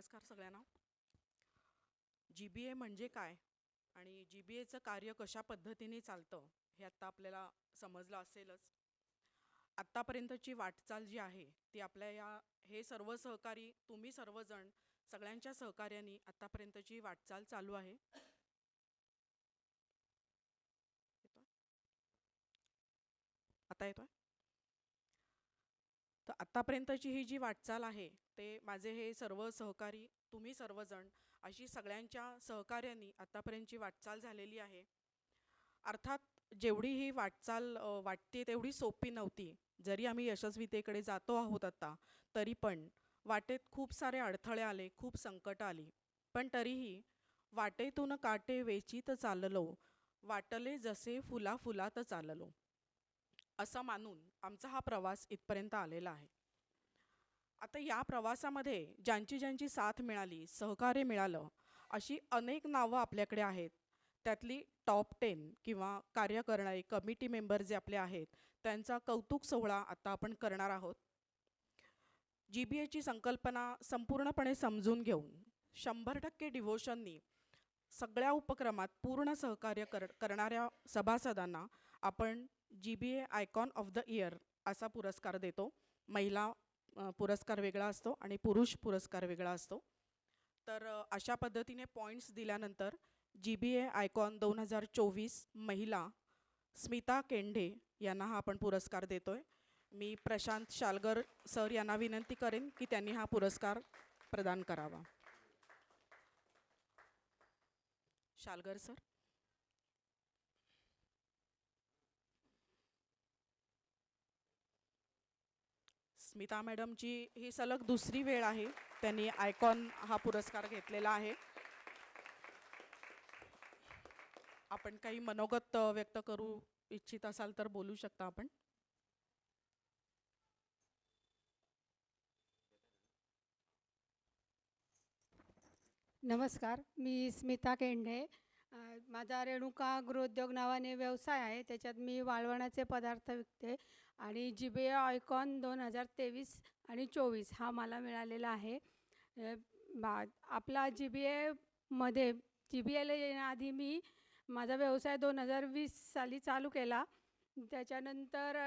नमस्कार सगळ्यांना. जी-बी-ए म्हणजे काय आणि जी-बी-एचं कार्य कशा पद्धतीने चालतं हे आत्ता आपल्याला समजलं असेलच. आत्तापर्यंतची वाटचाल जी आहे ती आपल्या हे सर्व सहकारी तुम्ही सर्वजण सगळ्यांच्या सहकार्याने आत्तापर्यंतची वाटचाल चालू आहे. येतोय? आता येतोय? तर आत्तापर्यंतची ही जी वाटचाल आहे ते माझे हे सर्व सहकारी तुम्ही सर्वजण अशी सगळ्यांच्या सहकार्याने आत्तापर्यंतची वाटचाल झालेली आहे. अर्थात जेवढी ही वाटचाल वाटते तेवढी सोपी नव्हती. जरी आम्ही यशस्वीतेकडे जातो आहोत आता, तरी पण वाटेत खूप सारे अडथळे आले, खूप संकट आली. पण तरीही वाटेतून काटे वेचीत चाललो, वाटले जसे फुला फुलात चाललो, असं मानून आमचा हा प्रवास इथपर्यंत आलेला आहे. आता या प्रवासामध्ये ज्यांची ज्यांची साथ मिळाली, सहकार्य मिळालं, अशी अनेक नावं आपल्याकडे आहेत. त्यातली टॉप 10 किंवा कार्य करणारे कमिटी मेंबर जे आपले आहेत त्यांचा कौतुक सोहळा आता आपण करणार आहोत. जी-बी-एची संकल्पना संपूर्णपणे समजून घेऊन 100% डिव्होशननी सगळ्या उपक्रमात पूर्ण सहकार्य करणाऱ्या सभासदांना आपण जी-बी-ए आयकॉन ऑफ द इयर असा पुरस्कार देतो. महिला पुरस्कार वेगळा असतो आणि पुरुष पुरस्कार वेगळा असतो. तर अशा पद्धतीने पॉईंट्स दिल्यानंतर जी-बी-ए आयकॉन 2024 महिला स्मिता केंढे यांना हा आपण पुरस्कार देतोय. मी प्रशांत शालगर सर यांना विनंती करेन की त्यांनी हा पुरस्कार प्रदान करावा. शालगर सर. स्मिता मॅडमची ही सलग दुसरी वेळ आहे त्यांनी आयकॉन हा पुरस्कार घेतलेला आहे. आपण काही मनोगत व्यक्त करू इच्छित असाल तर बोलू शकता आपण. नमस्कार, मी स्मिता केंढे. माझा रेणुका गृहोद्योग नावाने व्यवसाय आहे. त्याच्यात मी वाळवणाचे पदार्थ विकते आणि जी-बी-ए आयकॉन 2023 आणि 24 हा मला मिळालेला आहे. आपला जी-बी-एमध्ये जी-बी-एला येण्याआधी मी माझा व्यवसाय 2020 साली चालू केला. त्याच्यानंतर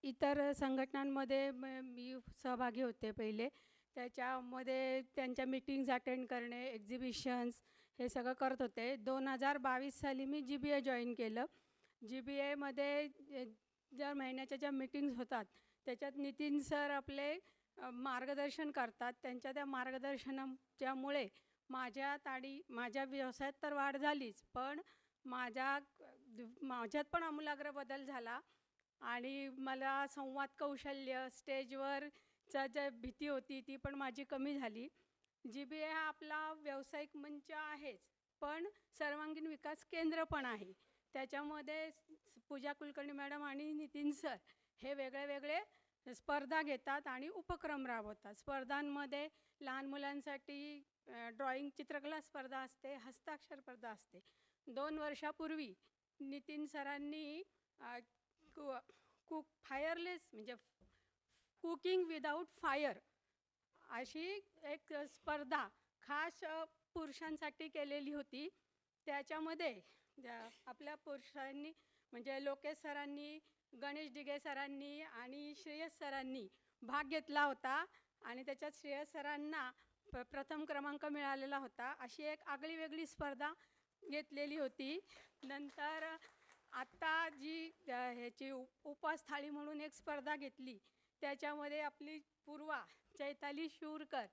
इतर संघटनांमध्ये मी सहभागी होते पहिले. त्याच्यामध्ये त्यांच्या मीटिंग्ज अटेंड करणे, एक्झिबिशन्स हे सगळं करत होते. 2022 साली मी जी-बी-ए जॉईन केलं. जी-बी-एमध्ये दर महिन्याच्या ज्या मीटिंग्स होतात त्याच्यात नितीन सर आपले मार्गदर्शन करतात. त्यांच्या त्या मार्गदर्शनाच्यामुळे माझ्या व्यवसायात तर वाढ झालीच, पण माझ्यात पण आमूलाग्र बदल झाला आणि मला संवाद कौशल्य, स्टेजवरचा ज्या भीती होती ती पण माझी कमी झाली. जी-बी-ए हा आपला व्यावसायिक मंच आहेच, पण सर्वांगीण विकास केंद्र पण आहे. त्याच्यामध्ये पूजा कुलकर्णी मॅडम आणि नितीन सर हे वेगळे वेगळे स्पर्धा घेतात आणि उपक्रम राबवतात. स्पर्धांमध्ये लहान मुलांसाठी ड्रॉइंग चित्रकला स्पर्धा असते, हस्ताक्षर स्पर्धा असते. 2 वर्षापूर्वी नितीन सरांनी फायरलेस म्हणजे कुकिंग विदाऊट फायर अशी एक स्पर्धा खास पुरुषांसाठी केलेली होती. त्याच्यामध्ये आपल्या पुरुषांनी म्हणजे लोकेश सरांनी, गणेश डिगे सरांनी आणि श्रेयस सरांनी भाग घेतला होता आणि त्याच्यात श्रेयस सरांना प्रथम क्रमांक मिळालेला होता. अशी एक आगळीवेगळी स्पर्धा घेतलेली होती. नंतर आत्ता जी ह्याची उपवास थाळी म्हणून एक स्पर्धा घेतली, त्याच्यामध्ये आपली पूर्वा चैताली शूरकर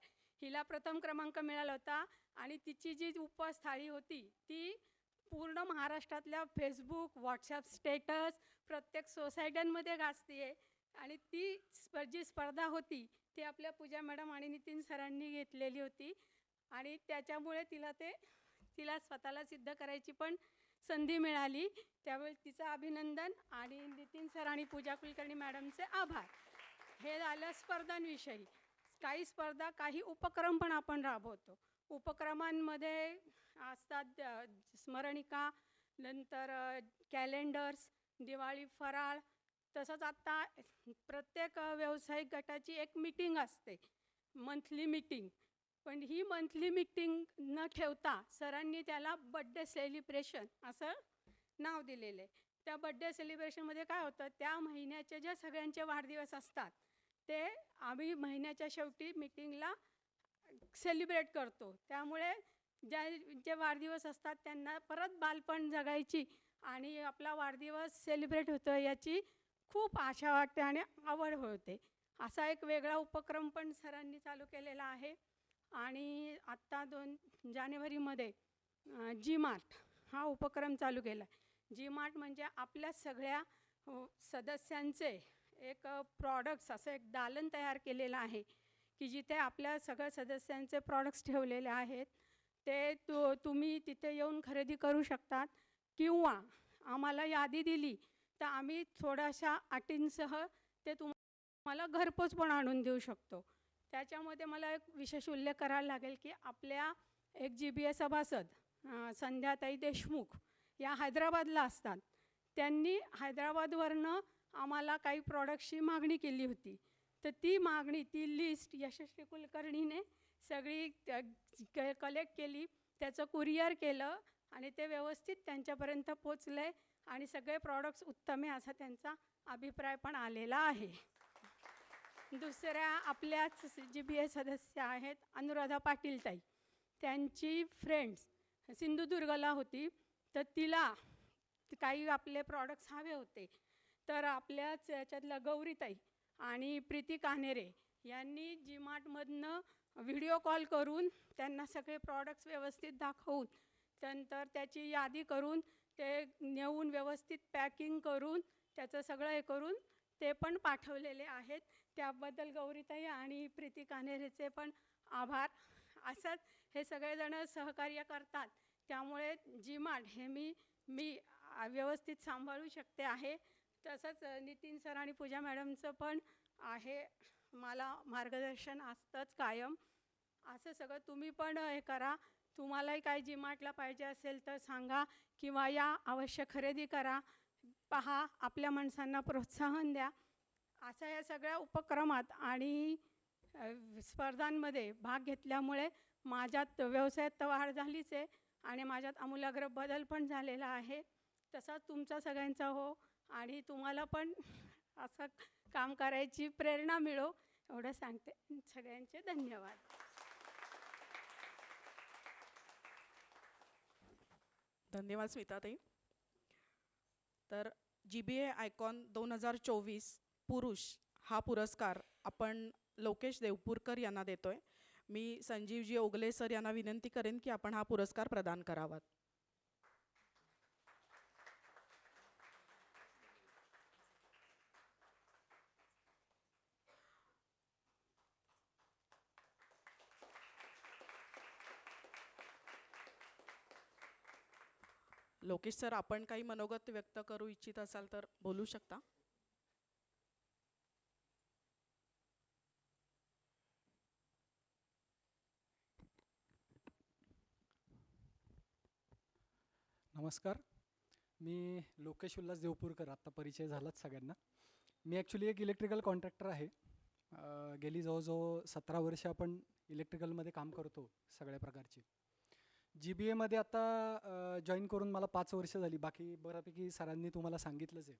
हिला प्रथम क्रमांक मिळाला होता आणि तिची जी उपवास थाळी होती ती पूर्ण महाराष्ट्रातल्या फेसबुक, व्हॉट्सॲप स्टेटस प्रत्येक सोसायट्यांमध्ये गाजते आहे. आणि ती जी स्पर्धा होती ती आपल्या पूजा मॅडम आणि नितीन सरांनी घेतलेली होती आणि त्याच्यामुळे तिला स्वतःला सिद्ध करायची पण संधी मिळाली. त्यावेळी तिचं अभिनंदन आणि नितीन सर आणि पूजा कुलकर्णी मॅडमचे आभार. हे झालं स्पर्धांविषयी. काही स्पर्धा, काही उपक्रम पण आपण राबवतो. उपक्रमांमध्ये असतात स्मरणिका, नंतर कॅलेंडर्स, दिवाळी फराळ. तसंच आत्ता प्रत्येक व्यावसायिक गटाची एक मीटिंग असते, मंथली मीटिंग. पण ही मंथली मीटिंग न ठेवता सरांनी त्याला बड्डे सेलिब्रेशन असं नाव दिलेलं आहे. त्या बड्डे सेलिब्रेशनमध्ये काय होतं, त्या महिन्याचे जे सगळ्यांचे वाढदिवस असतात ते आम्ही महिन्याच्या शेवटी मीटिंगला सेलिब्रेट करतो. त्यामुळे जे वाढदिवस असतात त्यांना परत बालपण जगायची आणि आपला वाढदिवस सेलिब्रेट होतो याची खूप आशा वाटते आणि आवड होते. असा एक वेगळा उपक्रम पण सरांनी चालू केलेला आहे. आणि आत्ता 2 जानेवारीमध्ये जी मार्ट हा उपक्रम चालू केला आहे. जी मार्ट म्हणजे आपल्या सगळ्या सदस्यांचे एक प्रॉडक्ट्स असं एक दालन तयार केलेलं आहे की जिथे आपल्या सगळ्या सदस्यांचे प्रॉडक्ट्स ठेवलेले आहेत. ते तुम्ही तिथे येऊन खरेदी करू शकतात किंवा आम्हाला यादी दिली तर आम्ही थोड्याशा अटींसह ते तुम्हाला घरपोच पण आणून देऊ शकतो. त्याच्यामध्ये मला एक विशेष उल्लेख करायला लागेल की आपल्या एक GBA सभासद संध्याताई देशमुख या हैदराबादला असतात. त्यांनी हैदराबादवरनं आम्हाला काही प्रॉडक्ट्सची मागणी केली होती. तर ती मागणी, ती लिस्ट यशस्वी कुलकर्णीने सगळी कलेक्ट केली, त्याचं कुरिअर केलं आणि ते व्यवस्थित त्यांच्यापर्यंत पोचलं आणि सगळे प्रॉडक्ट्स उत्तम आहे असा त्यांचा अभिप्राय पण आलेला आहे. दुसऱ्या आपल्याच GBA सदस्य आहेत अनुराधा पाटीलताई. त्यांची फ्रेंड्स सिंधुदुर्गला होती, तर तिला काही आपले प्रॉडक्ट्स हवे होते. तर आपल्याच याच्यातल्या गौरीताई आणि प्रीती कान्हेरे यांनी जी मार्टमधनं व्हिडिओ कॉल करून त्यांना सगळे प्रॉडक्ट्स व्यवस्थित दाखवून नंतर त्याची यादी करून ते नेऊन व्यवस्थित पॅकिंग करून त्याचं सगळं हे करून ते पण पाठवलेले आहेत. त्याबद्दल गौरीताई आणि प्रीती कान्हेरेचे पण आभार. असंच हे सगळेजण सहकार्य करतात, त्यामुळे जी मार्ट हे मी व्यवस्थित सांभाळू शकते आहे. तसंच नितीन सर आणि पूजा मॅडमचं पण आहे, मला मार्गदर्शन असतंच कायम. असं सगळं तुम्ही पण हे करा. तुम्हालाही काय जी मार्टला पाहिजे असेल तर सांगा किंवा या अवश्य खरेदी करा. पहा, आपल्या माणसांना प्रोत्साहन द्या. अशा या सगळ्या उपक्रमात आणि स्पर्धांमध्ये भाग घेतल्यामुळे माझ्यात व्यवसायात तर वाढ झालीच आहे आणि माझ्यात आमूलाग्र बदल पण झालेला आहे. तसाच तुमचा सगळ्यांचा हो आणि तुम्हाला पण असं काम करायची प्रेरणा मिळो एवढं सांगते. सगळ्यांचे धन्यवाद. धन्यवाद स्मिताताई. तर GBA आयकॉन 2024 पुरुष हा पुरस्कार आपण लोकेश देवपूरकर यांना देतोय. मी संजीवजी ओगले सर यांना विनंती करेन की आपण हा पुरस्कार प्रदान करावा. लोकेश सर, आपण काही मनोगत व्यक्त करू इच्छित असाल तर बोलू शकता. नमस्कार, मी लोकेश उल्हास देवपूरकर. आत्ता परिचय झालाच सगळ्यांना. मी ॲक्च्युली एक इलेक्ट्रिकल कॉन्ट्रॅक्टर आहे. गेली जवळजवळ 17 वर्ष आपण इलेक्ट्रिकलमध्ये काम करतो सगळ्या प्रकारची. GBAमध्ये आता जॉईन करून मला 5 वर्ष झाली. बाकी बऱ्यापैकी सरांनी तुम्हाला सांगितलंच आहे.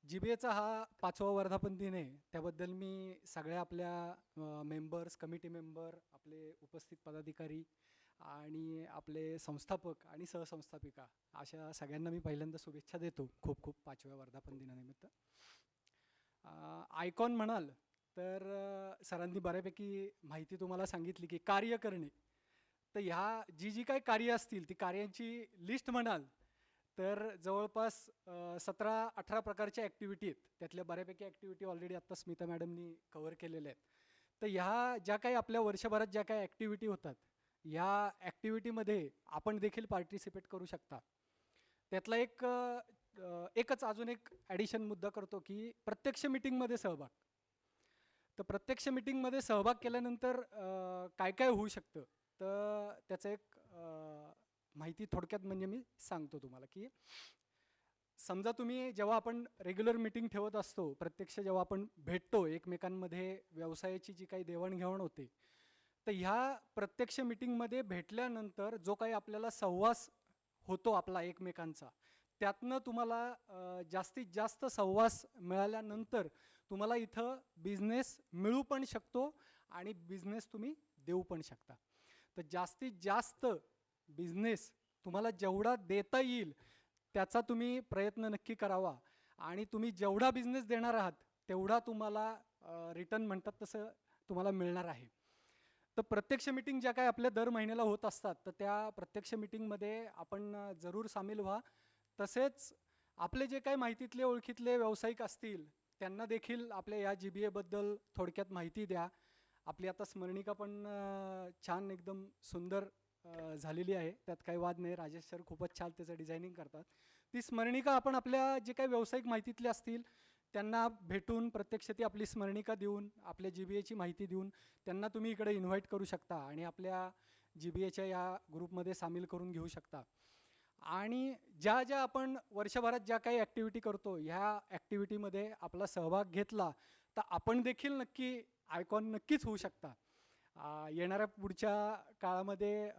GBAचा हा 5वा वर्धापन दिन आहे. त्याबद्दल मी सगळ्या आपल्या मेंबर्स, कमिटी मेंबर, आपले उपस्थित पदाधिकारी आणि आपले संस्थापक आणि सहसंस्थापिका अशा सगळ्यांना मी पहिल्यांदा शुभेच्छा देतो खूप खूप 5व्या वर्धापन दिनानिमित्त. आयकॉन म्हणाल तर सरांनी बऱ्यापैकी माहिती तुम्हाला सांगितली की कार्य करणे. तर ह्या जी काही कार्य असतील ती कार्यांची लिस्ट म्हणाल तर जवळपास 17-18 प्रकारच्या ॲक्टिव्हिटी आहेत. त्यातल्या बऱ्यापैकी ॲक्टिव्हिटी ऑलरेडी आत्ता स्मिता मॅडमनी कव्हर केलेल्या आहेत. तर ह्या ज्या काही आपल्या वर्षभरात ज्या काही ॲक्टिव्हिटी होतात ह्या ॲक्टिव्हिटीमध्ये आपण देखील पार्टिसिपेट करू शकता. त्यातला एकच अजून एक ॲडिशन मुद्दा करतो की प्रत्यक्ष मीटिंगमध्ये सहभाग. तर प्रत्यक्ष मीटिंगमध्ये सहभाग केल्यानंतर काय काय होऊ शकतं तर त्याचं एक माहिती थोडक्यात म्हणजे मी सांगतो तुम्हाला की समजा तुम्ही जेव्हा आपण रेग्युलर मीटिंग ठेवत असतो, प्रत्यक्ष जेव्हा आपण भेटतो एकमेकांमध्ये, व्यवसायाची जी काही देवाणघेवाण होते तर ह्या प्रत्यक्ष मीटिंगमध्ये भेटल्यानंतर जो काही आपल्याला सहवास होतो आपला एकमेकांचा, त्यातनं तुम्हाला जास्तीत जास्त सहवास मिळाल्यानंतर तुम्हाला इथं बिझनेस मिळू पण शकतो आणि बिझनेस तुम्ही देऊ पण शकता. तर जास्तीत जास्त बिझनेस तुम्हाला जेवढा देता येईल त्याचा तुम्ही प्रयत्न नक्की करावा आणि तुम्ही जेवढा बिझनेस देणार आहात तेवढा तुम्हाला रिटर्न म्हणतात तसं तुम्हाला मिळणार आहे. तर प्रत्यक्ष मीटिंग ज्या काही आपल्या दर महिन्याला होत असतात, तर त्या प्रत्यक्ष मीटिंगमध्ये आपण जरूर सामील व्हा. तसेच आपले जे काही माहितीतले ओळखीतले व्यावसायिक असतील त्यांना देखील आपल्या या GBA बद्दल थोडक्यात माहिती द्या. आपली आता स्मरणिका पण छान एकदम सुंदर झालेली आहे, त्यात काही वाद नाही. राजेश सर खूपच छान त्याचं डिझायनिंग करतात. ती स्मरणिका आपण आपल्या जे काही व्यावसायिक माहितीतले असतील त्यांना भेटून प्रत्यक्ष ती आपली स्मरणिका देऊन आपल्या GBAची माहिती देऊन त्यांना तुम्ही इकडे इन्व्हाइट करू शकता आणि आपल्या GBAच्या या ग्रुपमध्ये सामील करून घेऊ शकता. आणि ज्या ज्या आपण वर्षभरात ज्या काही ॲक्टिव्हिटी करतो ह्या ॲक्टिव्हिटीमध्ये आपला सहभाग घेतला तर आपण देखील नक्की आयकॉन नक्कीच होऊ शकता. येणाऱ्या पुढच्या काळामध्ये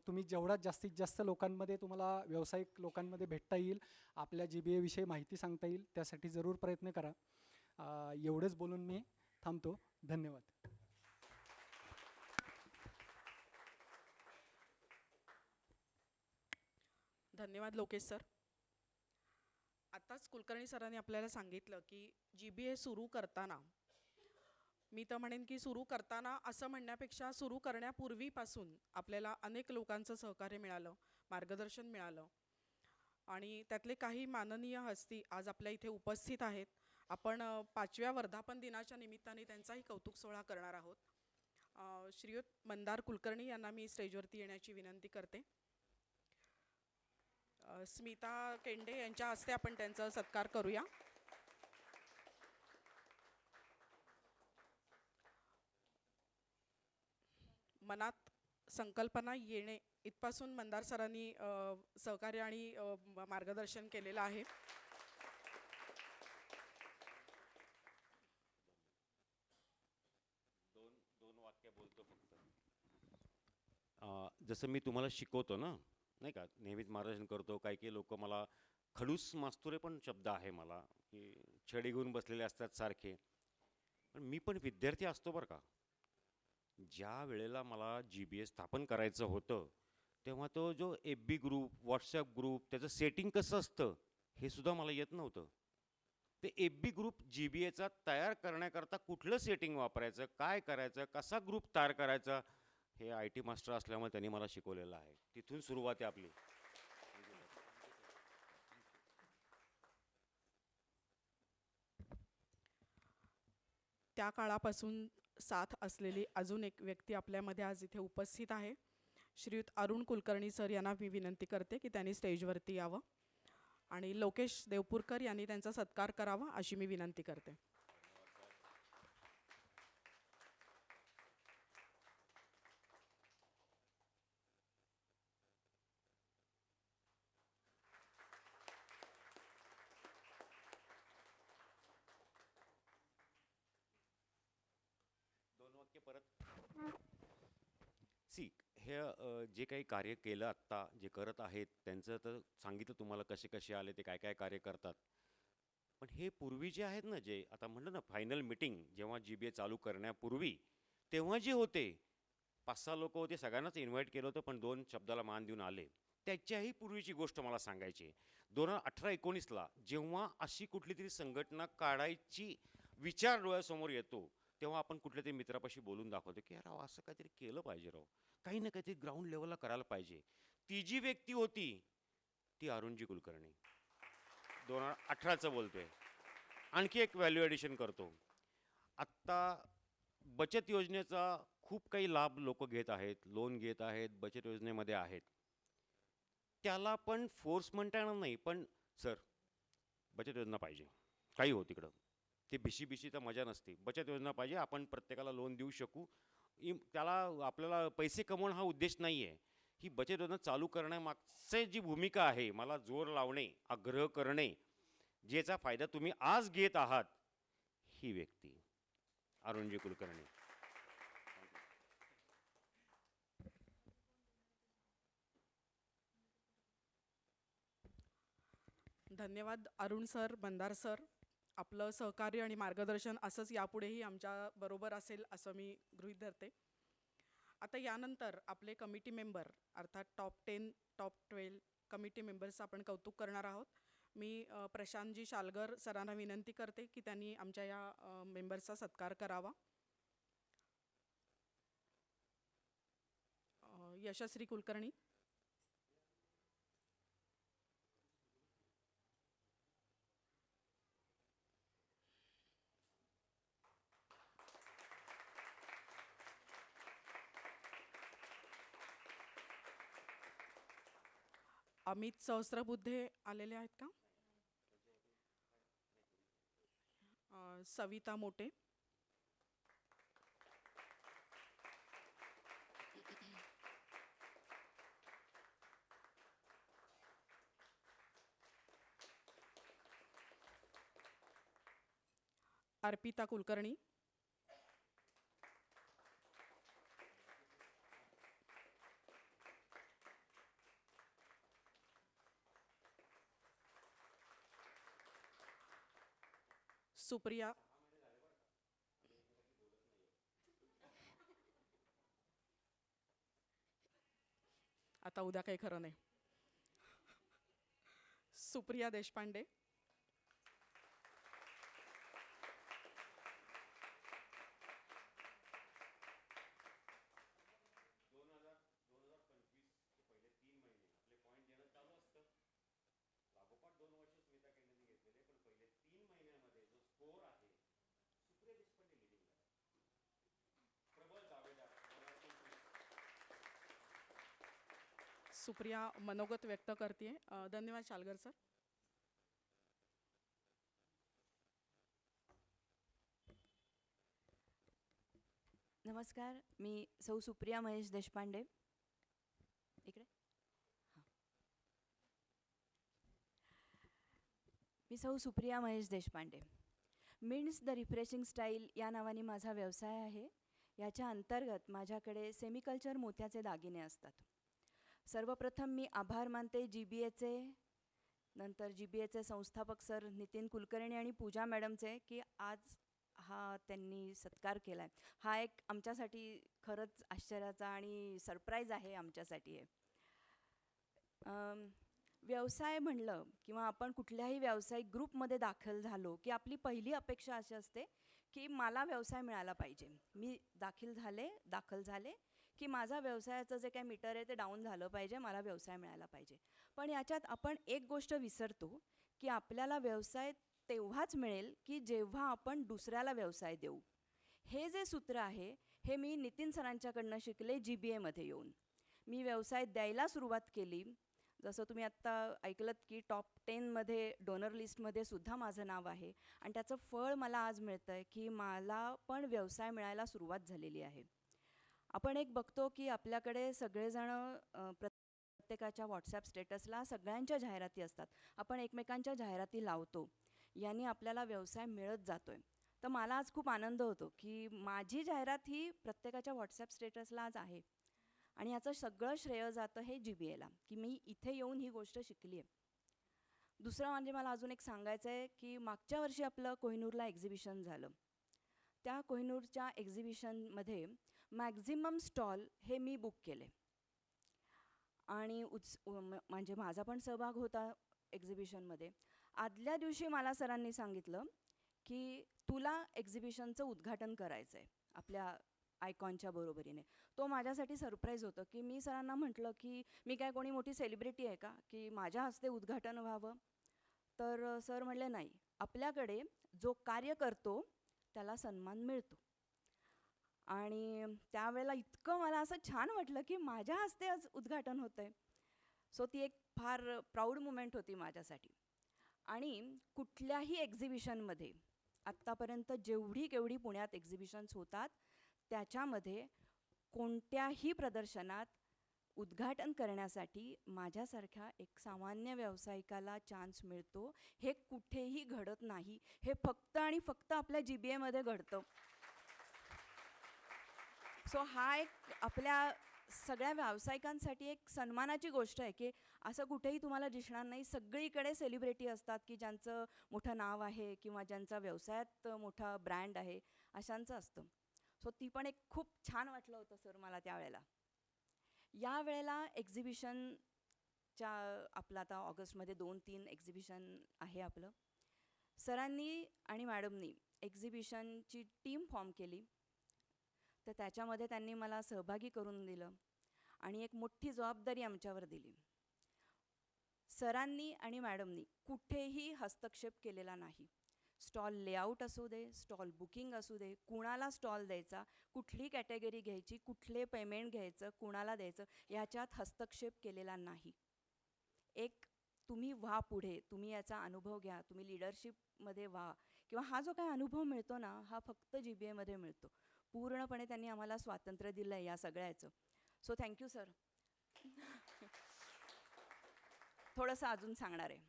तुम्ही जेवढा जास्तीत जास्त लोकांमध्ये तुम्हाला व्यावसायिक लोकांमध्ये भेटता येईल, आपल्या GBA विषयी माहिती सांगता येईल, त्यासाठी जरूर प्रयत्न करा. एवढंच बोलून मी थांबतो. धन्यवाद. धन्यवाद लोकेश सर. आताच कुलकर्णी सरांनी आपल्याला सांगितलं की GBA सुरू करताना, मी तर म्हणेन की सुरू करताना असं म्हणण्यापेक्षा सुरू करण्यापूर्वीपासून आपल्याला अनेक लोकांचं सहकार्य मिळालं, मार्गदर्शन मिळालं आणि त्यातले काही माननीय हस्ती आज आपल्या इथे उपस्थित आहेत. आपण 5व्या वर्धापन दिनाच्या निमित्ताने त्यांचाही कौतुक सोहळा करणार आहोत. श्रीयुत मंदार कुलकर्णी यांना मी स्टेजवरती येण्याची विनंती करते. स्मिता केंडे यांच्या हस्ते आपण त्यांचा सत्कार करूया. मनात संकल्पना येणे इथपासून मंदार सरांनी सहकार्य आणि मार्गदर्शन केलेलं आहे. दोन वाक्य बोलतो फक्त. जसं मी तुम्हाला शिकवतो ना, नाही का, नेहमीच मार्गदर्शन करतो. काही काही लोक मला खडूस मास्तुरे पण शब्द आहे मला, की छडी घेऊन बसलेले असतात सारखे. पण मी पण विद्यार्थी असतो बरं का. ज्या वेळेला मला GBA स्थापन करायचं होतं तेव्हा तो जो FB ग्रुप, व्हॉट्सॲप ग्रुप, त्याचं सेटिंग कसं असतं हे सुद्धा मला येत नव्हतं. ते FB ग्रुप GBAचा तयार करण्याकरता कुठलं सेटिंग वापरायचं, काय करायचं, कसा ग्रुप तयार करायचा, हे IT मास्टर असल्यामुळे त्यांनी मला शिकवलेलं आहे. तिथून सुरुवात आहे आपली. त्या काळापासून साथ असलेली अजून एक व्यक्ती आपल्यामध्ये आज इथे उपस्थित आहे. श्रीयुत अरुण कुलकर्णी सर यांना मी विनंती करते की त्यांनी स्टेजवरती यावं आणि लोकेश देवपूरकर यांनी त्यांचा सत्कार करावा अशी मी विनंती करते. दोन वाक्य परत. सी हे जे काही कार्य केलं आत्ता जे करत आहेत त्यांचं तर सांगितलं तुम्हाला कसे कसे आले, ते काय काय कार्य करतात. पण हे पूर्वी जे आहेत ना, जे आता म्हणलं ना फायनल मीटिंग जेव्हा GBA चालू करण्यापूर्वी तेव्हा जे होते 5-6 लोक होते, सगळ्यांनाच इन्व्हाइट केलं होतं, पण 2 शब्दाला मान देऊन आले. त्याच्याही पूर्वीची गोष्ट मला सांगायची. 2018-19ला जेव्हा अशी कुठली तरी संघटना काढायची विचार डोळ्यासमोर येतो तेव्हा आपण कुठल्या तरी मित्रापाशी बोलून दाखवतो की राव असं काहीतरी केलं पाहिजे, राव काही ना काहीतरी ग्राउंड लेवलला करायला पाहिजे. ती जी व्यक्ती होती ती अरुणजी कुलकर्णी. 2018चं बोलतोय. आणखी एक व्हॅल्यू ॲडिशन करतो. आत्ता बचत योजनेचा खूप काही लाभ लोक घेत आहेत, लोन घेत आहेत, बचत योजनेमध्ये आहेत. त्याला पण फोर्स म्हणता येणार नाही, पण सर बचत योजना पाहिजे, काही हो तिकडं, ते भिशी तर मजा नसते. बचत योजना पाहिजे, आपण प्रत्येकाला लोन देऊ शकू. त्याला आपल्याला पैसे कमवणं हा उद्देश नाही आहे. ही बचत योजना चालू करण्यामागचे जी भूमिका आहे, मला जोर लावणे, आग्रह करणे, ज्याचा फायदा तुम्ही आज घेत आहात, ही व्यक्ती अरुणजी कुलकर्णी. धन्यवाद अरुण सर, मंदार सर. आपलं सहकार्य आणि मार्गदर्शन असंच यापुढेही आमच्याबरोबर असेल असं मी गृहीत धरते. आता यानंतर आपले कमिटी मेंबर अर्थात टॉप 10, टॉप 12 कमिटी मेंबर्सचं आपण कौतुक करणार आहोत. मी प्रशांतजी शालगर सरांना विनंती करते की त्यांनी आमच्या या मेंबर्सचा सत्कार करावा. यशश्री कुलकर्णी. अमित सहस्त्रबुद्धे आलेले आहेत का? सविता मोटे. अर्पिता कुलकर्णी. सुप्रिया. आता उद्या काही खरं नाही. सुप्रिया देशपांडे. सुप्रिया मनोगत व्यक्त करते. धन्यवाद शालगर सर. नमस्कार, मी सौ सुप्रिया महेश देशपांडे. इकडे हां. मी सौ Supriya Mahesh Deshpande. Means the refreshing style या नावाने माझा व्यवसाय आहे. याच्या अंतर्गत माझ्याकडे सेमिकल्चर मोत्याचे दागिने असतात. सर्वप्रथम मी आभार मानते GBAचे, नंतर GBAचे संस्थापक सर नितीन कुलकर्णी आणि पूजा मॅडमचे की आज हा त्यांनी सत्कार केला आहे. हा एक आमच्यासाठी खरंच आश्चर्याचा आणि सरप्राईज आहे आमच्यासाठी आहे. व्यवसाय म्हणलं किंवा आपण कुठल्याही व्यावसायिक ग्रुपमध्ये दाखल झालो की आपली पहिली अपेक्षा अशी असते की मला व्यवसाय मिळाला पाहिजे. मी दाखल झाले की माझा व्यवसायाचं जे काही मीटर आहे ते डाऊन झालं पाहिजे, मला व्यवसाय मिळाला पाहिजे. पण याच्यात आपण एक गोष्ट विसरतो की आपल्याला व्यवसाय तेव्हाच मिळेल की जेव्हा आपण दुसऱ्याला व्यवसाय देऊ. हे जे सूत्र आहे हे मी नितीन सरांच्याकडनं शिकले GBAमध्ये येऊन. मी व्यवसाय द्यायला सुरुवात केली. जसं तुम्ही आत्ता ऐकलंत की टॉप 10मध्ये डोनर लिस्टमध्ये सुद्धा माझं नाव आहे आणि त्याचं फळ मला आज मिळतं आहे की मला पण व्यवसाय मिळायला सुरुवात झालेली आहे. आपण एक बघतो की आपल्याकडे सगळेजणं प्रत्येकाच्या व्हॉट्सॲप स्टेटसला सगळ्यांच्या जाहिराती असतात. आपण एकमेकांच्या जाहिराती लावतो, यांनी आपल्याला व्यवसाय मिळत जातो आहे. तर मला आज खूप आनंद होतो की माझी जाहिरात ही प्रत्येकाच्या व्हॉट्सॲप स्टेटसला आज आहे आणि याचं सगळं श्रेय जातं हे GBAला की मी इथे येऊन ही गोष्ट शिकली आहे. दुसरं म्हणजे मला अजून एक सांगायचं आहे की मागच्या वर्षी आपलं कोहिनूरला एक्झिबिशन झालं. त्या कोहिनूरच्या एक्झिबिशनमध्ये मॅक्झिमम स्टॉल हे मी बुक केले आणि म्हणजे माझा पण सहभाग होता एक्झिबिशनमध्ये. आदल्या दिवशी मला सरांनी सांगितलं की तुला एक्झिबिशनचं उद्घाटन करायचं आहे आपल्या आयकॉनच्या बरोबरीने. तो माझ्यासाठी सरप्राईज होतं की मी सरांना म्हटलं की मी काय कोणी मोठी सेलिब्रिटी आहे का की माझ्या हस्ते उद्घाटन व्हावं. तर सर म्हणले नाही, आपल्याकडे जो कार्य करतो त्याला सन्मान मिळतो. आणि त्यावेळेला इतकं मला असं छान वाटलं की माझ्या हस्ते आज उद्घाटन होतं आहे. सो ती एक फार प्राऊड मुमेंट होती माझ्यासाठी. आणि कुठल्याही एक्झिबिशनमध्ये आत्तापर्यंत केवढी पुण्यात एक्झिबिशन्स होतात त्याच्यामध्ये कोणत्याही प्रदर्शनात उद्घाटन करण्यासाठी माझ्यासारख्या एक सामान्य व्यावसायिकाला चान्स मिळतो हे कुठेही घडत नाही. हे फक्त आणि फक्त आपल्या GBAमध्ये घडतं. सो हा एक आपल्या सगळ्या व्यावसायिकांसाठी एक सन्मानाची गोष्ट आहे की असं कुठेही तुम्हाला दिसणार नाही. सगळीकडे सेलिब्रिटी असतात की ज्यांचं मोठं नाव आहे किंवा ज्यांचा व्यवसायात मोठा ब्रँड आहे, अशांचं असतं. सो ती पण एक खूप छान वाटलं होतं सर मला त्यावेळेला. यावेळेला एक्झिबिशनच्या आपलं आता ऑगस्टमध्ये 2-3 एक्झिबिशन आहे आपलं. सरांनी आणि मॅडमनी एक्झिबिशनची टीम फॉर्म केली. तर त्याच्यामध्ये त्यांनी मला सहभागी करून दिलं आणि एक मोठी जबाबदारी आमच्यावर दिली. सरांनी आणि मॅडमनी कुठेही हस्तक्षेप केलेला नाही. स्टॉल लेआउट असू दे, स्टॉल बुकिंग असू दे, कुणाला स्टॉल द्यायचा, कुठली कॅटेगरी घ्यायची, कुठले पेमेंट घ्यायचं, कुणाला द्यायचं, याच्यात हस्तक्षेप केलेला नाही. एक तुम्ही व्हा पुढे, तुम्ही याचा अनुभव घ्या, तुम्ही लिडरशिपमध्ये व्हा किंवा हा जो काही अनुभव मिळतो ना, हा फक्त GBAमध्ये मिळतो. पूर्णपणे त्यांनी आम्हाला स्वातंत्र्य दिलं आहे या सगळ्याचं. So thank you sir. थोडंसं अजून सांगणार आहे.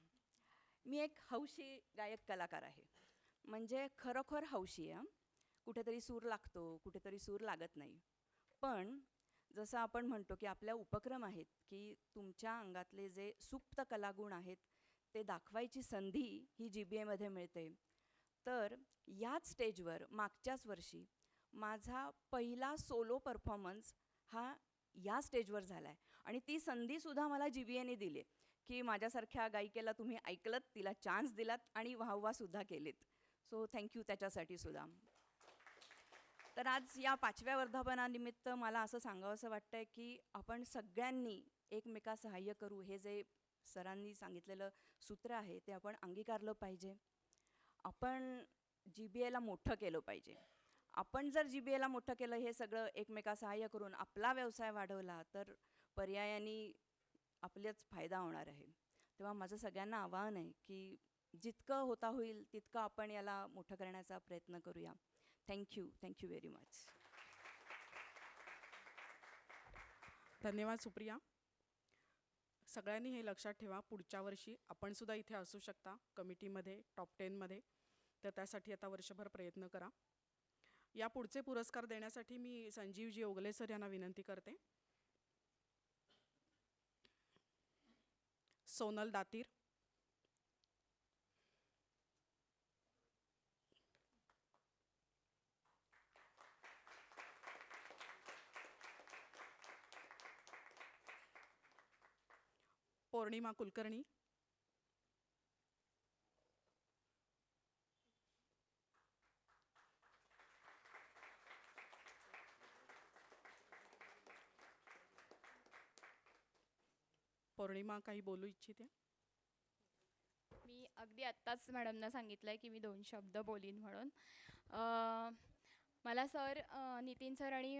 मी एक हौशी गायक कलाकार आहे. म्हणजे खरोखर हौशी आहे. कुठेतरी सूर लागतो, कुठेतरी सूर लागत नाही. पण जसं आपण म्हणतो की आपल्या उपक्रम आहेत की तुमच्या अंगातले जे सुप्त कलागुण आहेत ते दाखवायची संधी ही GBAमध्ये मिळते. तर याच स्टेजवर मागच्याच वर्षी माझा पहिला सोलो परफॉर्मन्स हा या स्टेजवर झाला आहे आणि ती संधीसुद्धा मला GBAने दिली आहे की माझ्यासारख्या गायिकेला तुम्ही ऐकलत, तिला चान्स दिलात आणि वाहवासुद्धा केलीत. सो थँक्यू त्याच्यासाठी सुद्धा. तर आज या 5व्या वर्धापनानिमित्त मला असं सांगावंसं वाटतं आहे की आपण सगळ्यांनी एकमेका सहाय्य करू. हे जे सरांनी सांगितलेलं सूत्र आहे ते आपण अंगीकारलं पाहिजे. आपण GBAला मोठं केलं पाहिजे. आपण जर GBAला मोठं केलं, हे सगळं एकमेका सहाय्य करून आपला व्यवसाय वाढवला तर पर्यायाने आपल्याच फायदा होणार आहे. तेव्हा माझं सगळ्यांना आवाहन आहे की जितकं होता होईल तितकं आपण याला मोठं करण्याचा प्रयत्न करूया. Thank you very much. धन्यवाद सुप्रिया. सगळ्यांनी हे लक्षात ठेवा, पुढच्या वर्षी आपण सुद्धा इथे असू शकता कमिटीमध्ये, टॉप 10मध्ये. तर त्यासाठी आता वर्षभर प्रयत्न करा. या पुढचे पुरस्कार देण्यासाठी मी संजीवजी ओगले सर यांना विनंती करते. सोनल दातीर, पौर्णिमा कुलकर्णी, पौर्णिमा काही बोलू इच्छिते? मी अगदी आत्ताच मॅडमना सांगितलं आहे की मी 2 शब्द बोलीन म्हणून. मला सर, नितीन सर आणि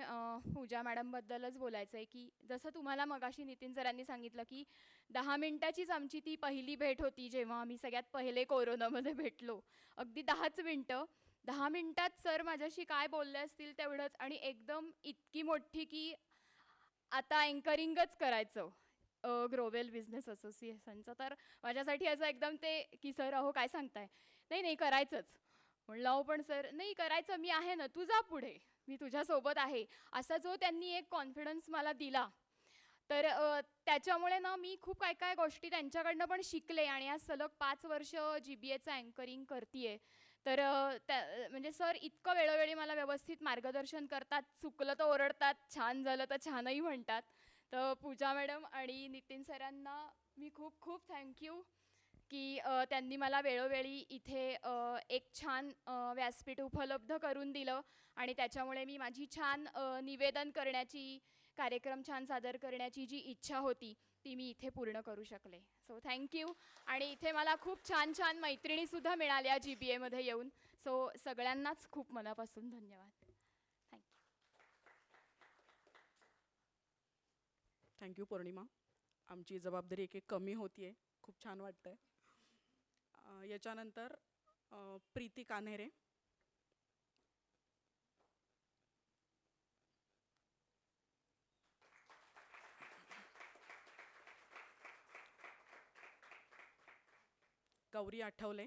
पूजा मॅडमबद्दलच बोलायचं आहे की जसं तुम्हाला मगाशी नितीन सरांनी सांगितलं की 10 मिनिटाचीच आमची ती पहिली भेट होती जेव्हा आम्ही सगळ्यात पहिले कोरोनामध्ये भेटलो. अगदी 10च मिनटं. 10 मिनिटात सर माझ्याशी काय बोलले असतील तेवढंच, आणि एकदम इतकी मोठी की आता अँकरिंगच करायचं ग्लोबल बिझनेस असोसिएशनचं. तर माझ्यासाठी असं एकदम ते की सर अहो काय सांगताय, नाही नाही करायचंच. म्हणलं अहो पण सर, नाही करायचं, मी आहे ना, तू जा पुढे, मी तुझ्यासोबत आहे, असा जो त्यांनी एक कॉन्फिडन्स मला दिला. तर त्याच्यामुळे ना मी खूप काय काय गोष्टी त्यांच्याकडनं पण शिकले आणि आज सलग 5 वर्ष GBAचं अँकरिंग करते. तर म्हणजे सर इतकं वेळोवेळी मला व्यवस्थित मार्गदर्शन करतात, चुकलं तर ओरडतात, छान झालं तर छानही म्हणतात. तर पूजा मॅडम आणि नितीन सरांना मी खूप खूप थँक्यू की त्यांनी मला वेळोवेळी इथे एक छान व्यासपीठ उपलब्ध करून दिलं आणि त्याच्यामुळे मी माझी छान निवेदन करण्याची, कार्यक्रम छान सादर करण्याची जी इच्छा होती ती मी इथे पूर्ण करू शकले. So thank you. आणि इथे मला खूप छान छान मैत्रिणीसुद्धा मिळाल्या GBAमध्ये येऊन. सो सगळ्यांनाच खूप मनापासून धन्यवाद. थँक्यू. थँक्यू पौर्णिमा. आमची जबाबदारी एक एक कमी होती आहे, खूप छान वाटतं आहे. याच्यानंतर प्रीती कान्हेरे, गौरी आठवले,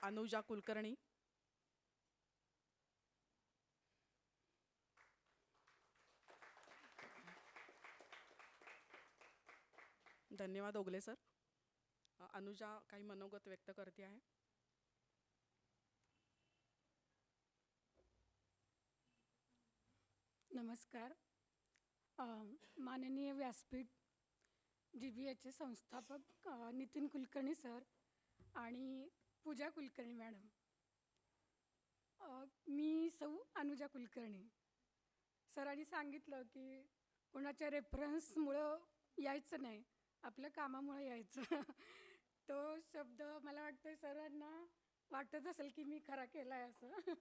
अनुजा कुलकर्णी. धन्यवाद ओगले सर. अनुजा काही मनोगत व्यक्त करते आहे. नमस्कार. माननीय व्यासपीठ GBAचे संस्थापक नितीन कुलकर्णी सर आणि पूजा कुलकर्णी मॅडम. मी सौ अनुजा कुलकर्णी. सरांनी सांगितलं की कोणाच्या रेफरन्समुळं यायचं नाही, आपल्या कामामुळं यायचं. तो शब्द मला वाटतं सरांना वाटत असेल की मी खरा केला आहे असं.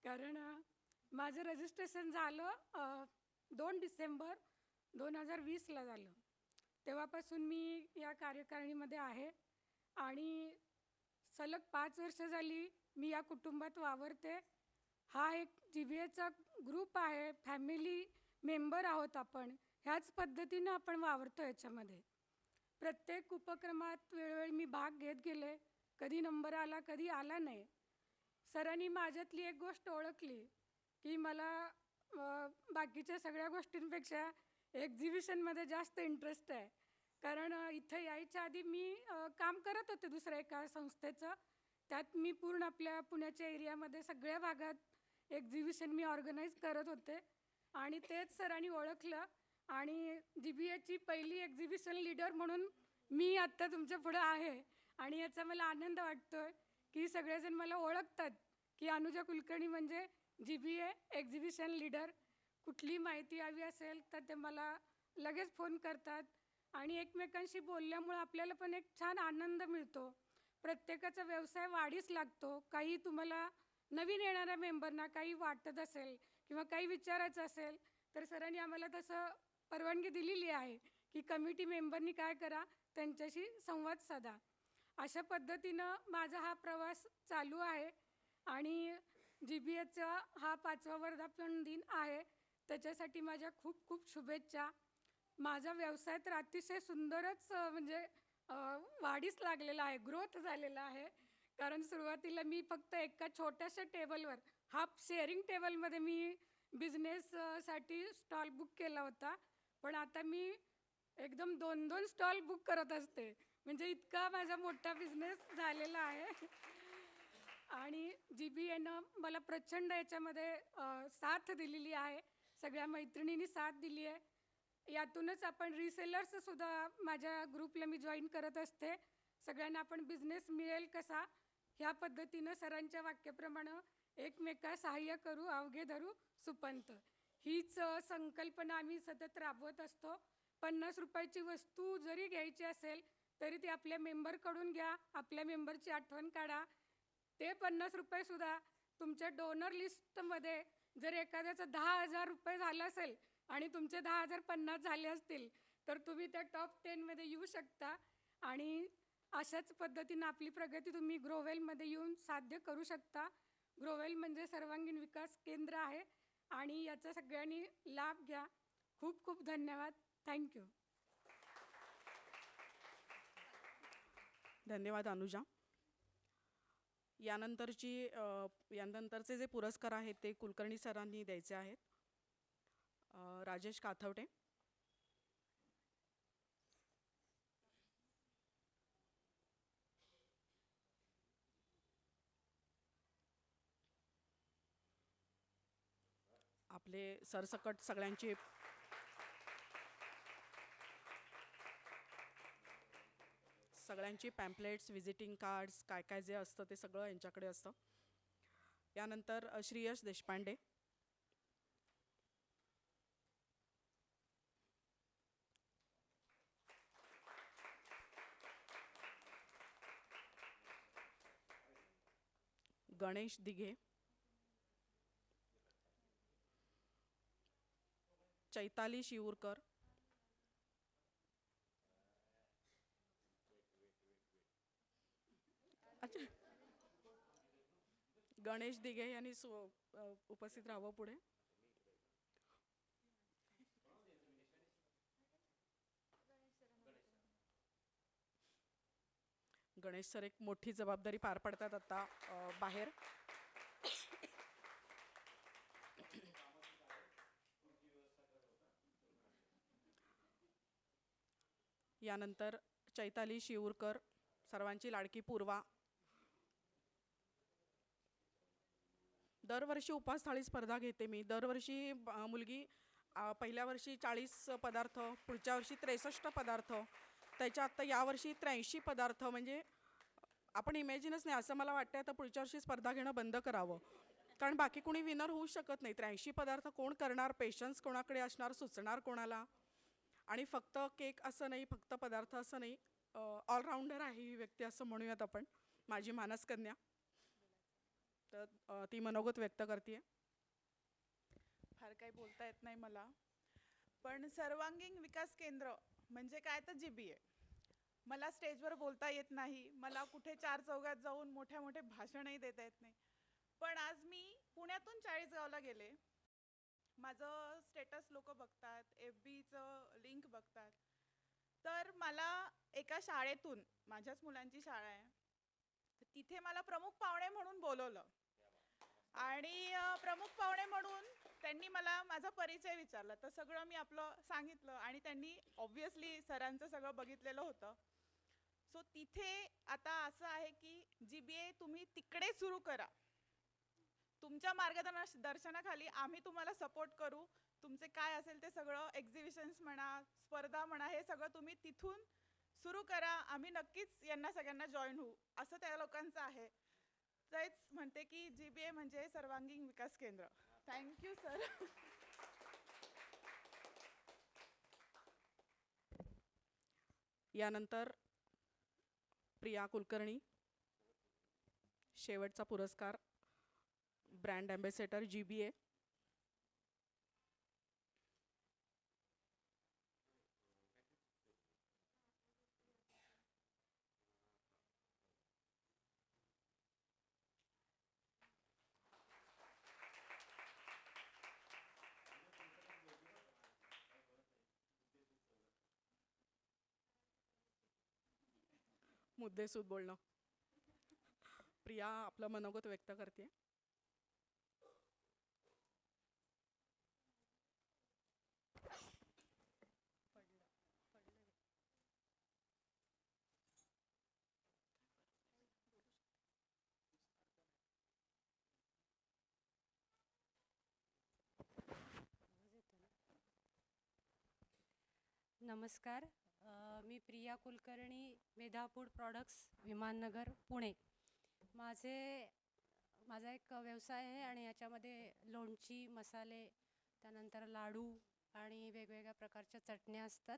कारण माझं रजिस्ट्रेशन झालं 2 डिसेंबर 2020ला झालं. तेव्हापासून मी या कार्यकारिणीमध्ये आहे आणि सलग 5 वर्ष झाली मी या कुटुंबात वावरते. हा एक GBAचा ग्रुप आहे, फॅमिली मेंबर आहोत आपण. ह्याच पद्धतीनं आपण वावरतो याच्यामध्ये. प्रत्येक उपक्रमात वेळोवेळी मी भाग घेत गेले. कधी नंबर आला, कधी आला नाही. सरांनी माझ्यातली एक गोष्ट ओळखली की मला बाकीच्या सगळ्या गोष्टींपेक्षा एक्झिबिशनमध्ये जास्त इंटरेस्ट आहे. कारण इथं यायच्या आधी मी काम करत होते दुसऱ्या एका संस्थेचं. त्यात मी पूर्ण आपल्या पुण्याच्या एरियामध्ये सगळ्या भागात एक्झिबिशन मी ऑर्गनाईज करत होते आणि तेच सरांनी ओळखलं आणि GBAची पहिली एक्झिबिशन लीडर म्हणून मी आत्ता तुमच्या पुढं आहे. आणि याचा मला आनंद वाटतो आहे की सगळेजण मला ओळखतात की अनुजा कुलकर्णी म्हणजे GBA एक्झिबिशन लीडर. कुठली माहिती हवी असेल तर ते मला लगेच फोन करतात आणि एकमेकांशी बोलल्यामुळं आपल्याला पण एक छान आनंद मिळतो. प्रत्येकाचा व्यवसाय वाढीस लागतो. काही तुम्हाला नवीन येणाऱ्या मेंबरना काही वाटत असेल किंवा काही विचारायचं असेल तर सरांनी आम्हाला तसं परवानगी दिलेली आहे की कमिटी मेंबरनी काय करा, त्यांच्याशी संवाद साधा. अशा पद्धतीनं माझा हा प्रवास चालू आहे आणि GBAचा हा 5वा वर्धापन दिन आहे. त्याच्यासाठी माझ्या खूप खूप शुभेच्छा. माझा व्यवसाय तर अतिशय सुंदरच म्हणजे वाढीस लागलेला आहे, ग्रोथ झालेला आहे. कारण सुरुवातीला मी फक्त एका छोट्याशा टेबलवर, हाफ शेअरिंग टेबलमध्ये मी बिझनेससाठी स्टॉल बुक केला होता. पण आता मी एकदम 2-2 स्टॉल बुक करत असते. म्हणजे इतका माझा मोठा बिझनेस झालेला आहे. आणि GBAनं मला प्रचंड याच्यामध्ये साथ दिलेली आहे. सगळ्या मैत्रिणींनी साथ दिली आहे. यातूनच आपण रिसेलर्ससुद्धा माझ्या ग्रुपला मी जॉईन करत असते. सगळ्यांना आपण बिझनेस मिळेल कसा ह्या पद्धतीनं सरांच्या वाक्याप्रमाणे एकमेका सहाय्य करू, अवघे धरू सुपंत, हीच संकल्पना आम्ही सतत राबवत असतो. 50 रुपयाची वस्तू जरी घ्यायची असेल तरी ती आपल्या मेंबरकडून घ्या, आपल्या मेंबरची आठवण काढा. ते 50 रुपयेसुद्धा तुमच्या डोनर लिस्टमध्ये जर एखाद्याचं 10,000 रुपये झालं असेल आणि तुमचे 10,050 झाले असतील तर तुम्ही त्या टॉप 10मध्ये येऊ शकता. आणि अशाच पद्धतीनं आपली प्रगती तुम्ही ग्रोवेलमध्ये येऊन साध्य करू शकता. ग्रोवेल म्हणजे सर्वांगीण विकास केंद्र आहे आणि याचा सगळ्यांनी लाभ घ्या. खूप खूप धन्यवाद. थँक्यू. धन्यवाद अनुजा. यानंतरचे जे पुरस्कार आहेत ते कुलकर्णी सरांनी द्यायचे आहेत. राजेश काथवटे. आपले सरसकट सगळ्यांची पॅम्पलेट्स, व्हिजिटिंग कार्ड्स, काय काय जे असतं ते सगळं यांच्याकडे असतं. यानंतर श्रीयश देशपांडे. गणेश दिघे. चैताली शिवूरकर. अच्छा, गणेश दिघे यांनी उपस्थित राहावं पुढे. गणेश सर एक मोठी जबाबदारी पार पडतात आता बाहेर. यानंतर चैताली शिवूरकर, सर्वांची लाडकी पूर्वा. दरवर्षी उपास थाळी स्पर्धा घेते मी. दरवर्षी मुलगी पहिल्या वर्षी 40 पदार्थ, पुढच्या वर्षी 63 पदार्थ, त्याच्या आत्ता यावर्षी 83 पदार्थ. म्हणजे आपण इमॅजिनच नाही, असं मला वाटतं आता पुढच्या वर्षी स्पर्धा घेणं बंद करावं, कारण बाकी कोणी विनर होऊ शकत नाही. 83 पदार्थ कोण करणार, पेशन्स कोणाकडे असणार, सुचणार कोणाला. आणि फक्त केक असं नाही, फक्त पदार्थ असं नाही, ऑलराऊंडर आहे ही व्यक्ती असं म्हणूयात आपण, माझी मानस कन्या. तर ती मनोगत व्यक्त करते. फार काही बोलता येत नाही मला, पण सर्वांगीण विकास केंद्र म्हणजे काय तर GBA. मला स्टेजवर बोलता येत नाही, मला कुठे चार चौघात जाऊन मोठ्या मोठे भाषणही देता येत नाही. पण आज मी पुण्यातून चाळीसगावला गेले. माझं स्टेटस लोक बघतात, FBचं लिंक बघतात, तर मला एका शाळेतून, माझ्याच मुलांची शाळा आहे, तर तिथे मला प्रमुख पाहुणे म्हणून बोलवलं. आणि प्रमुख पाहुणे म्हणून त्यांनी मला माझा परिचय विचारला, तर सगळं मी आपलं सांगितलं आणि त्यांनी ऑब्व्हियसली सरांचं सगळं बघितलेलं होतं. सो तिथे आता असं आहे की GBA तुम्ही तिकडे सुरू करा, तुमच्या मार्गदर्शनाखाली आम्ही तुम्हाला सपोर्ट करू. तुमचे काय असेल ते सगळं एक्झिबिशन्स म्हणा, स्पर्धा म्हणा, हे सगळं तुम्ही तिथून सुरू करा, आम्ही नक्कीच यांना सगळ्यांना जॉईन होऊ, असं त्या लोकांचं आहे. तेच म्हणते की GBA म्हणजे सर्वांगीण विकास केंद्र. Thank you sir. यानंतर प्रिया कुलकर्णी, शेवटचा पुरस्कार ब्रँड ॲम्बॅसेडर GBA. मुद्देसूद बोलणं. प्रिया आपलं मनोगत व्यक्त करते. नमस्कार. मी प्रिया कुलकर्णी, मेधा फूड प्रॉडक्ट्स, विमाननगर, पुणे. माझा एक व्यवसाय आहे आणि याच्यामध्ये लोणची, मसाले, त्यानंतर लाडू आणि वेगवेगळ्या प्रकारच्या चटण्या असतात.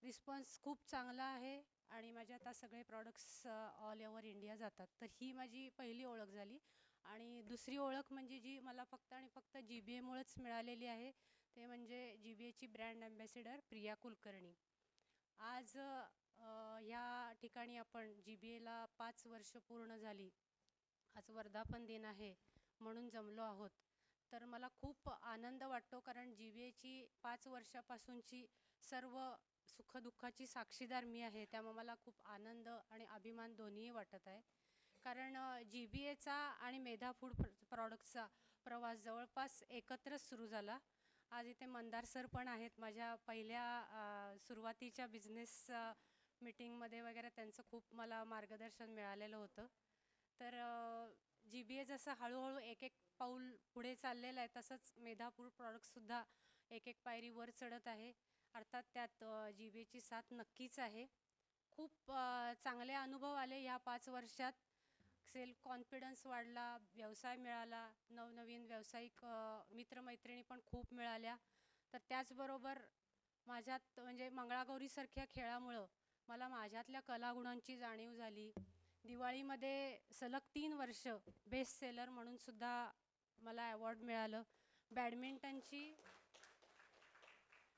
रिस्पॉन्स खूप चांगला आहे आणि माझे आता सगळे प्रॉडक्ट्स ऑल ओव्हर इंडिया जातात. तर ही माझी पहिली ओळख झाली. आणि दुसरी ओळख म्हणजे जी मला फक्त आणि फक्त GBAमुळेच मिळालेली आहे, ते म्हणजे GBAची ब्रँड ॲम्बॅसेडर प्रिया कुलकर्णी. आज ह्या ठिकाणी आपण GBAला 5 वर्ष पूर्ण झाली, आज वर्धापन दिन आहे म्हणून जमलो आहोत. तर मला खूप आनंद वाटतो, कारण GBAची 5 वर्षापासूनची सर्व सुखदुःखाची साक्षीदार मी आहे. त्यामुळे मला खूप आनंद आणि अभिमान दोन्हीही वाटत आहे. कारण GBAचा आणि मेधा फूड प्रॉडक्ट्सचा प्रवास जवळपास एकत्रच सुरू झाला. आज इथे मंदार सर पण आहेत. माझ्या पहिल्या सुरुवातीच्या बिझनेस मीटिंगमध्ये वगैरे त्यांचं खूप मला मार्गदर्शन मिळालेलं होतं. तर GBA जसं हळूहळू एक एक पाऊल पुढे चाललेलं आहे, तसंच मेधा फूड प्रॉडक्ट्ससुद्धा एक एक पायरी वर चढत आहे. अर्थात त्यात GBAची साथ नक्कीच आहे. खूप चांगले अनुभव आले ह्या 5 वर्षात. सेल्फ कॉन्फिडन्स वाढला, व्यवसाय मिळाला, नवनवीन व्यावसायिक मित्रमैत्रिणी पण खूप मिळाल्या. तर त्याचबरोबर माझ्यात म्हणजे मंगळागौरीसारख्या खेळामुळं मला माझ्यातल्या कलागुणांची जाणीव झाली. दिवाळीमध्ये सलग 3 वर्ष बेस्ट सेलर म्हणून सुद्धा मला अवॉर्ड मिळालं.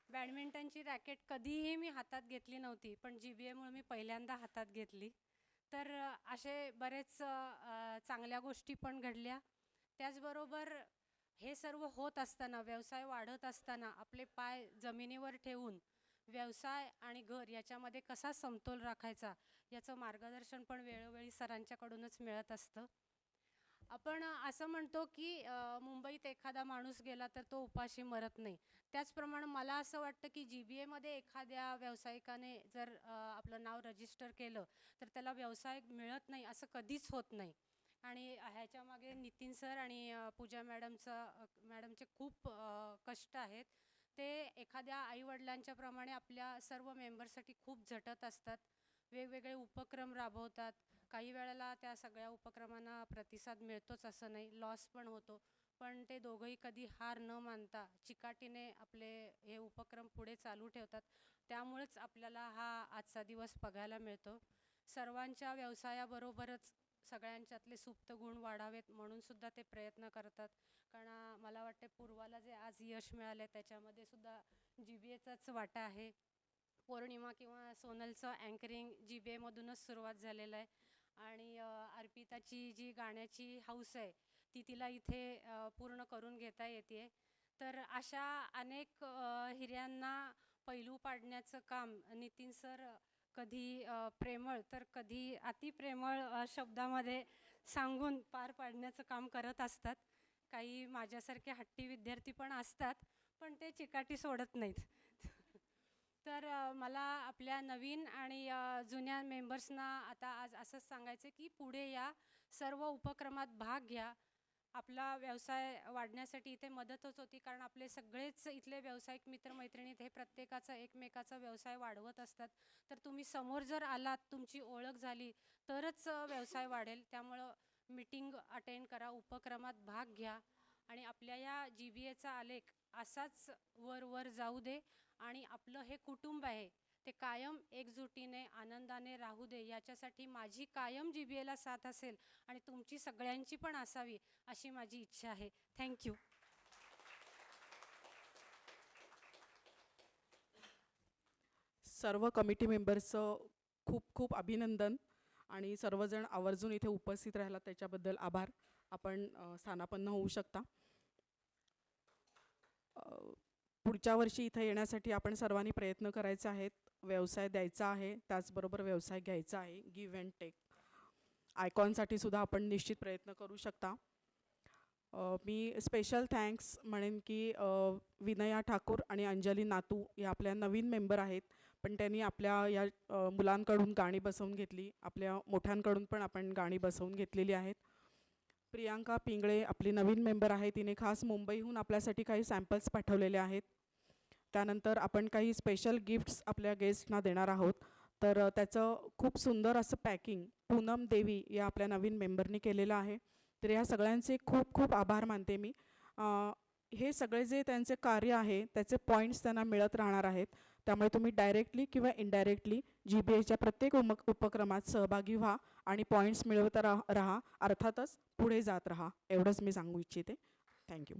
बॅडमिंटनची रॅकेट कधीही मी हातात घेतली नव्हती, पण GBAमुळे मी पहिल्यांदा हातात घेतली. तर असे बरेच चांगल्या गोष्टी पण घडल्या. त्याचबरोबर हे सर्व होत असताना, व्यवसाय वाढत असताना, आपले पाय जमिनीवर ठेवून व्यवसाय आणि घर याच्यामध्ये कसा समतोल राखायचा याचं मार्गदर्शन पण वेळोवेळी सरांच्याकडूनच मिळत असतं. आपण असं म्हणतो की मुंबईत एखादा माणूस गेला तर तो उपाशी मरत नाही. त्याचप्रमाणे मला असं वाटतं की GBAमध्ये एखाद्या व्यावसायिकाने जर आपलं नाव रजिस्टर केलं तर त्याला व्यवसाय मिळत नाही असं कधीच होत नाही. आणि ह्याच्यामागे नितीन सर आणि पूजा मॅडमचे खूप कष्ट आहेत. ते एखाद्या आईवडिलांच्या प्रमाणे आपल्या सर्व मेंबरसाठी खूप झटत असतात, वेगवेगळे उपक्रम राबवतात. काही वेळेला त्या सगळ्या उपक्रमांना प्रतिसाद मिळतोच असं नाही, लॉस पण होतो. पण ते दोघंही कधी हार न मानता चिकाटीने आपले हे उपक्रम पुढे चालू ठेवतात. त्यामुळेच आपल्याला हा आजचा दिवस बघायला मिळतो. सर्वांच्या व्यवसायाबरोबरच सगळ्यांच्यातले सुप्त गुण वाढावेत म्हणून सुद्धा ते प्रयत्न करतात. कारण मला वाटते पूर्वाला जे आज यश मिळाले त्याच्यामध्ये सुद्धा GBAचाच वाटा आहे. पौर्णिमा किंवा सोनलचं अँकरिंग GBAमधूनच सुरुवात झालेलं आहे. आणि अर्पिताची जी गाण्याची हौस आहे ती तिला इथे पूर्ण करून घेता येते. तर अशा अनेक हिऱ्यांना पैलू पाडण्याचं काम नितीन सर कधी प्रेमळ तर कधी अतिप्रेमळ शब्दामध्ये सांगून पार पाडण्याचं काम करत असतात. काही माझ्यासारखे हट्टी विद्यार्थी पण असतात, पण ते चिकाटी सोडत नाहीत. तर मला आपल्या नवीन आणि जुन्या मेंबर्सना आता आज असंच सांगायचं की पुढे या, सर्व उपक्रमात भाग घ्या. आपला व्यवसाय वाढण्यासाठी इथे मदतच होती, कारण आपले सगळेच इथले व्यावसायिक मित्रमैत्रिणी हे प्रत्येकाचा एकमेकाचा व्यवसाय वाढवत असतात. तर तुम्ही समोर जर आलात, तुमची ओळख झाली तरच व्यवसाय वाढेल. त्यामुळं मीटिंग अटेंड करा, उपक्रमात भाग घ्या आणि आपल्या या GBAचा आलेख असाच वर वर जाऊ दे आणि आपलं हे कुटुंब आहे ते कायम एकजुटीने आनंदाने राहू दे. याच्यासाठी माझी कायम GBAला साथ असेल आणि तुमची सगळ्यांची पण असावी अशी माझी इच्छा आहे. थँक्यू. सर्व कमिटी मेंबर्सचं खूप खूप अभिनंदन आणि सर्वजण आवर्जून इथे उपस्थित राहिला त्याच्याबद्दल आभार. आपण स्थानापन्न होऊ शकता. पुढच्या वर्षी इथे येण्यासाठी आपण सर्वांनी प्रयत्न करायचे आहेत. व्यवसाय द्यायचा आहे, त्याचबरोबर व्यवसाय घ्यायचा आहे. Give and take. आयकॉनसाठी सुद्धा आपण निश्चित प्रयत्न करू शकता. मी स्पेशल थँक्स म्हणेन की विनया ठाकूर आणि अंजली नातू या आपल्या नवीन मेंबर आहेत, पण त्यांनी आपल्या या मुलांकडून गाणी बसवून घेतली. आपल्या मोठ्यांकडून पण आपण गाणी बसवून घेतलेली आहेत. प्रियांका पिंगळे आपली नवीन मेंबर आहे, तिने खास मुंबईहून आपल्यासाठी काही सॅम्पल्स पाठवलेले आहेत. त्यानंतर आपण काही स्पेशल गिफ्ट्स आपल्या गेस्टना देणार आहोत. तर त्याचं खूप सुंदर असं पॅकिंग पूनम देवी या आपल्या नवीन मेंबरनी केलेलं आहे. तर या सगळ्यांचे खूप खूप आभार मानते मी. हे सगळे जे त्यांचे कार्य आहे त्याचे पॉईंट्स त्यांना मिळत राहणार आहेत. त्यामुळे तुम्ही डायरेक्टली किंवा इनडायरेक्टली GBAच्या प्रत्येक उपक्रमात सहभागी व्हा आणि पॉईंट्स मिळवत राहा. अर्थातच पुढे जात राहा. एवढंच मी सांगू इच्छिते. थँक्यू.